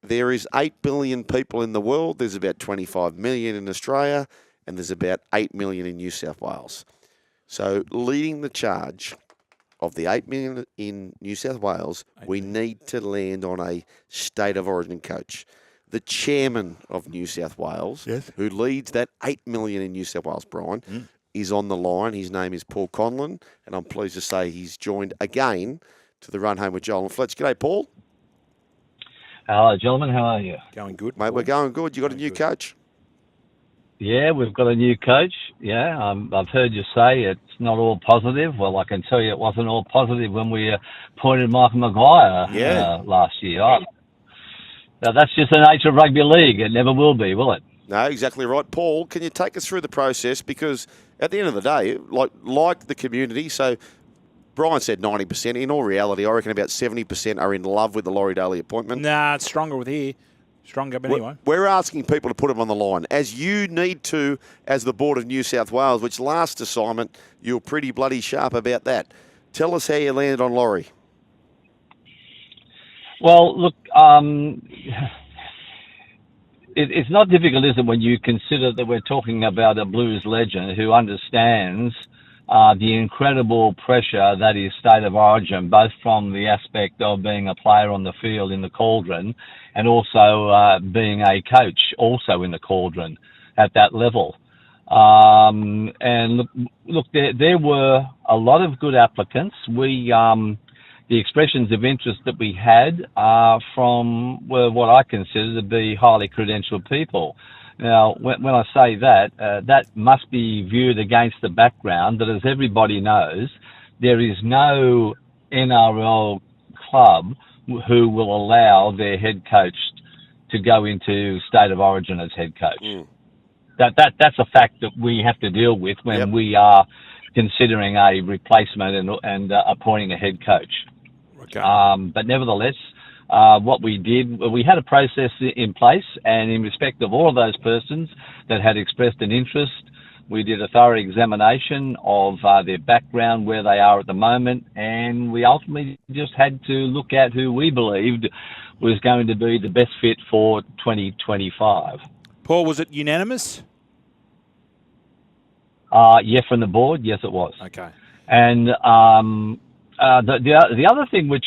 there is 8 billion people in the world. There's about 25 million in Australia, and there's about 8 million in New South Wales. So leading the charge of the 8 million in New South Wales, we need to land on a state of origin coach. The chairman of New South Wales, who leads that 8 million in New South Wales, Brian, is on the line. His name is Paul Conlon, and I'm pleased to say he's joined again to the Run Home with Joel and Fletch. G'day, Paul. Hello, gentlemen. How are you? Going good, mate. We're going good. You got a new coach? Yeah, we've got a new coach. Yeah, I've heard you say it's not all positive. Well, I can tell you it wasn't all positive when we appointed Michael Maguire last year. Now, that's just the nature of rugby league. It never will be, will it? No, exactly right. Paul, can you take us through the process? Because at the end of the day, like the community, so Brian said 90%. In all reality, I reckon about 70% are in love with the Laurie Daley appointment. Nah, it's stronger with here. Stronger, but anyway. We're asking people to put them on the line, as you need to, as the Board of New South Wales, which last assignment, you were pretty bloody sharp about that. Tell us how you landed on Laurie. Well, look, it's not difficult, is it, when you consider that we're talking about a blues legend who understands the incredible pressure that is state of origin, both from the aspect of being a player on the field in the cauldron and also being a coach also in the cauldron at that level. And look, there were a lot of good applicants. The expressions of interest that we had were what I consider to be highly credentialed people. Now, when I say that, that must be viewed against the background that, as everybody knows, there is no NRL club who will allow their head coach to go into state of origin as head coach. That's a fact that we have to deal with when we are considering a replacement and appointing a head coach. Okay. But nevertheless, what we did, we had a process in place, and in respect of all of those persons that had expressed an interest, we did a thorough examination of their background, where they are at the moment, and we ultimately just had to look at who we believed was going to be the best fit for 2025. Paul, was it unanimous? Yeah, from the board, yes, it was. Okay. And the other thing which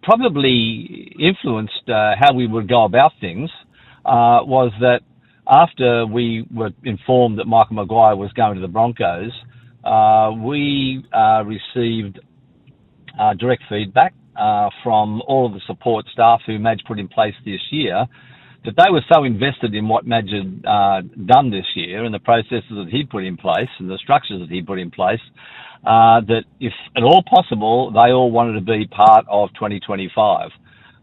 probably influenced how we would go about things was that after we were informed that Michael Maguire was going to the Broncos, we received direct feedback from all of the support staff who Madge put in place this year, that they were so invested in what Madge had done this year and the processes that he put in place and the structures that he put in place, that if at all possible, they all wanted to be part of 2025.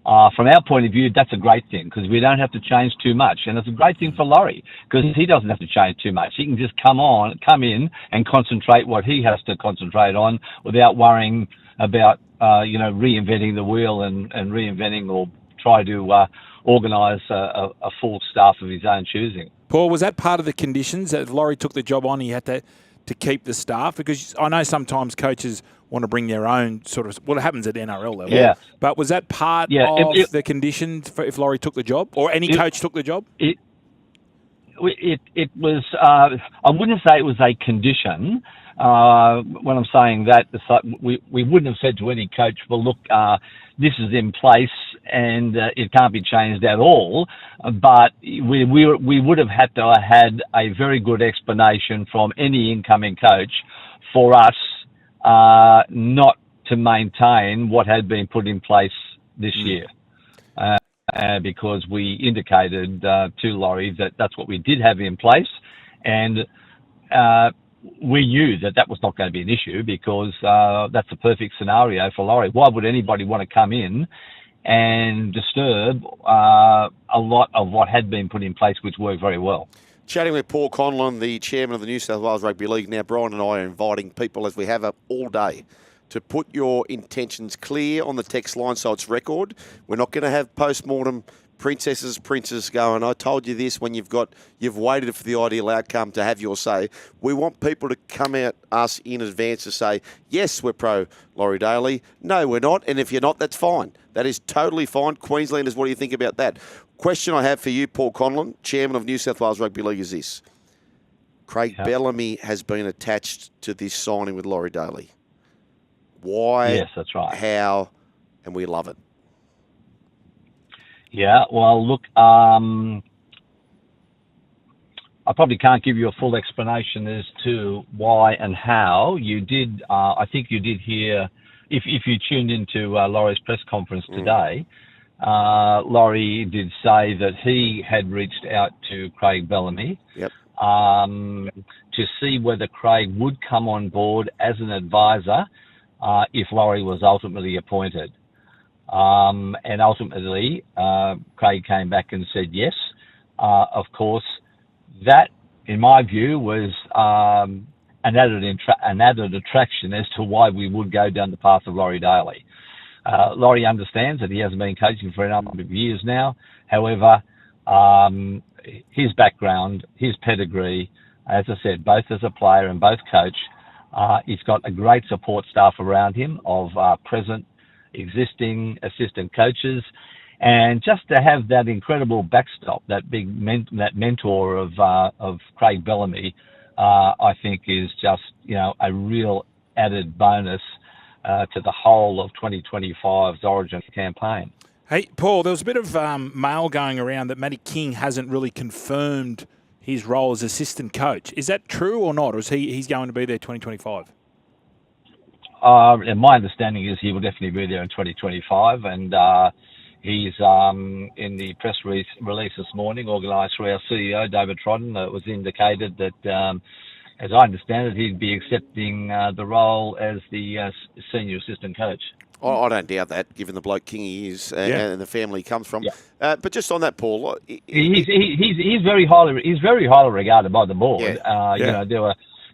From our point of view, that's a great thing because we don't have to change too much. And it's a great thing for Laurie because he doesn't have to change too much. He can just come in and concentrate what he has to concentrate on without worrying about, reinventing the wheel and reinventing or try to organise a full staff of his own choosing. Paul, was that part of the conditions that if Laurie took the job on, he had to keep the staff? Because I know sometimes coaches want to bring their own sort of, well, it happens at NRL level. Yeah. But was that part of the conditions for if Laurie took the job or any coach took the job? It was, I wouldn't say it was a condition. When I'm saying that, we wouldn't have said to any coach, well, look, this is in place and it can't be changed at all. But we would have had to have had a very good explanation from any incoming coach for us not to maintain what had been put in place this year. Because we indicated to Laurie that that's what we did have in place. And we knew that was not going to be an issue because that's a perfect scenario for Laurie. Why would anybody want to come in and disturb a lot of what had been put in place, which worked very well? Chatting with Paul Conlon, the chairman of the New South Wales Rugby League. Now, Brian and I are inviting people, as we have all day, to put your intentions clear on the text line so it's record. We're not going to have post-mortem princesses, princes going, I told you this when you've waited for the ideal outcome to have your say. We want people to come at us in advance to say, yes, we're pro Laurie Daley. No, we're not. And if you're not, that's fine. That is totally fine. Queenslanders, what do you think about that? Question I have for you, Paul Conlon, Chairman of New South Wales Rugby League, is this. Craig Bellamy has been attached to this signing with Laurie Daley. Why? Yes, that's right. How? And we love it. Yeah, well, look, I probably can't give you a full explanation as to why and how. You did, I think you did hear, if you tuned into Laurie's press conference today, Laurie did say that he had reached out to Craig Bellamy to see whether Craig would come on board as an advisor if Laurie was ultimately appointed. And ultimately, Craig came back and said yes. Of course, that, in my view, was an added attraction as to why we would go down the path of Laurie Daley. Laurie understands that he hasn't been coaching for a number of years now. However, his background, his pedigree, as I said, both as a player and both coach, he's got a great support staff around him of present, existing assistant coaches, and just to have that incredible backstop, that big that mentor of Craig Bellamy, I think is just a real added bonus to the whole of 2025's Origin campaign. Hey, Paul, there was a bit of mail going around that Matty King hasn't really confirmed his role as assistant coach. Is that true or not, or is he's going to be there 2025? And my understanding is he will definitely be there in 2025, and he's in the press release this morning, organised through our CEO, David Trodden, it was indicated that, as I understand it, he'd be accepting the role as the senior assistant coach. I don't doubt that, given the bloke King he is and the family he comes from. Yeah. But just on that, Paul, he's very highly regarded by the board.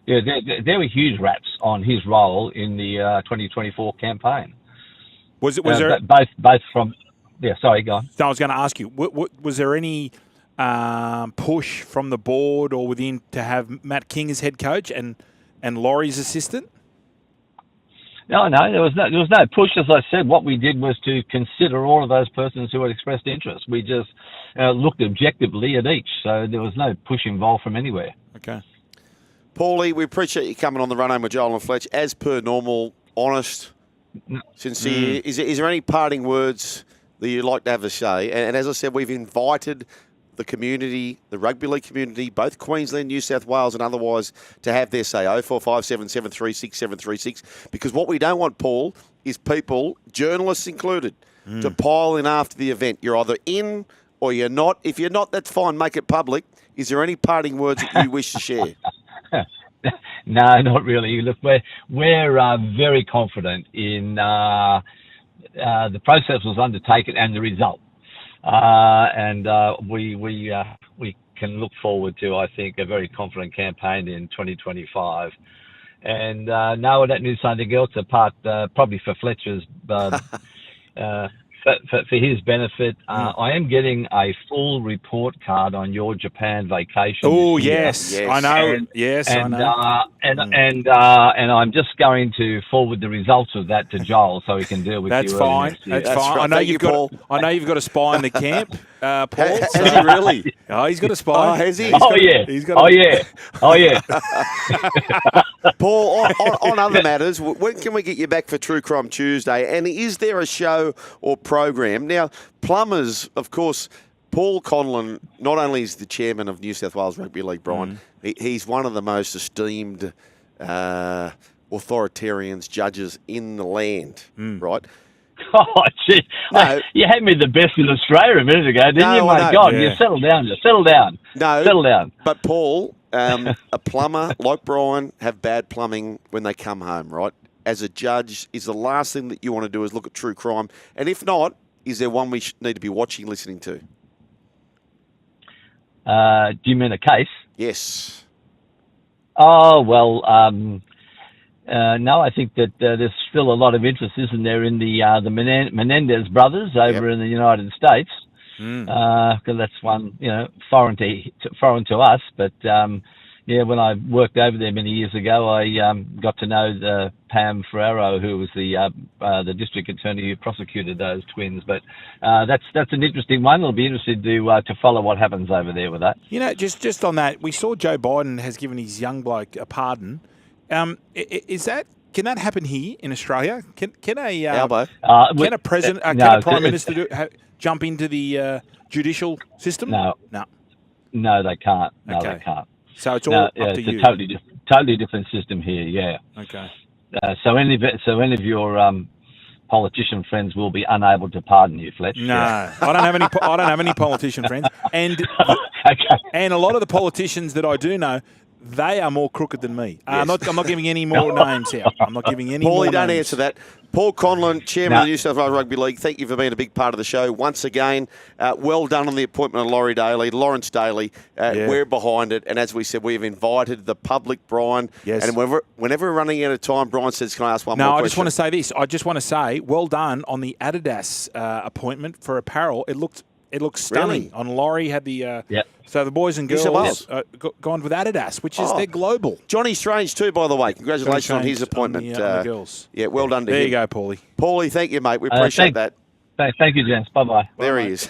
There were huge raps on his role in the 2024 campaign. Was there both from? Yeah, sorry, go on. No, I was going to ask you. Was there any push from the board or within to have Matt King as head coach and Laurie's assistant? No, there was no push. As I said, what we did was to consider all of those persons who had expressed interest. We just looked objectively at each, so there was no push involved from anywhere. Okay. Paulie, we appreciate you coming on the Run Home with Joel and Fletch. As per normal, honest, sincere. Is there any parting words that you'd like to have a say? And as I said, we've invited the community, the rugby league community, both Queensland, New South Wales and otherwise, to have their say. 0457 736 736. Because what we don't want, Paul, is people, journalists included, to pile in after the event. You're either in or you're not. If you're not, that's fine. Make it public. Is there any parting words that you wish to share? No, not really. Look, we're very confident in the process was undertaken and the result, and we can look forward to, I think, a very confident campaign in 2025. And no, that knew something else apart, probably for Fletcher's. For his benefit, I am getting a full report card on your Japan vacation. Oh yes, I know. I know. And I'm just going to forward the results of that to Joel so he can deal with you. That's fine. That's fine. Right. I know you've got a spy in the camp, Paul. Has he really? Oh, he's got a spy. Oh, has he? Oh yeah. Paul, on other matters, when can we get you back for True Crime Tuesday? And is there a show or program? Now, plumbers, of course, Paul Conlon not only is the chairman of New South Wales Rugby League, Brian, he's one of the most esteemed authoritarians, judges in the land, right? Oh, gee. No. You had me the best in Australia a minute ago, didn't you, mate? God, you settle down. No. Settle down. But, Paul, a plumber like Brian have bad plumbing when they come home, right? As a judge, is the last thing that you want to do is look at true crime? And if not, is there one we need to be watching, listening to? Do you mean a case? Yes. Oh, well, no, I think that there's still a lot of interest, isn't there, in the Menendez brothers over in the United States. because that's one, foreign to us. But when I worked over there many years ago, I got to know Pam Ferrero, who was the district attorney who prosecuted those twins. But that's an interesting one. It'll be interesting to follow what happens over there with that. Just on that, we saw Joe Biden has given his young bloke a pardon. Can that happen here in Australia? Can a president, can a prime minister jump into the judicial system? No, they can't. No, they can't. So it's all up to it's you. A totally different system here. Yeah. Okay. So any of your politician friends will be unable to pardon you, Fletch. No, I don't have any politician friends, and and a lot of the politicians that I do know, they are more crooked than me. Yes. I'm not giving any more names out. I'm not giving any more Paulie, don't names. answer that. Paul Conlon, Chairman of the New South Wales Rugby League, thank you for being a big part of the show. Once again, well done on the appointment of Laurie Daley, Lawrence Daly. We're behind it. And as we said, we've invited the public, Brian. Yes. And whenever we're running out of time, Brian says, can I ask one more question? No, I just want to say this. I just want to say, well done on the Adidas appointment for apparel. It looked stunning. Really? On Laurie had the Yep. So the boys and New South girls Wales. gone with Adidas, which is they're global. Johnny Strange too, by the way. Congratulations on his appointment. On the girls. Yeah, well done to There him. you go, Paulie. Paulie, thank you, mate. We appreciate that. Thank you, gents. Bye-bye. There he is.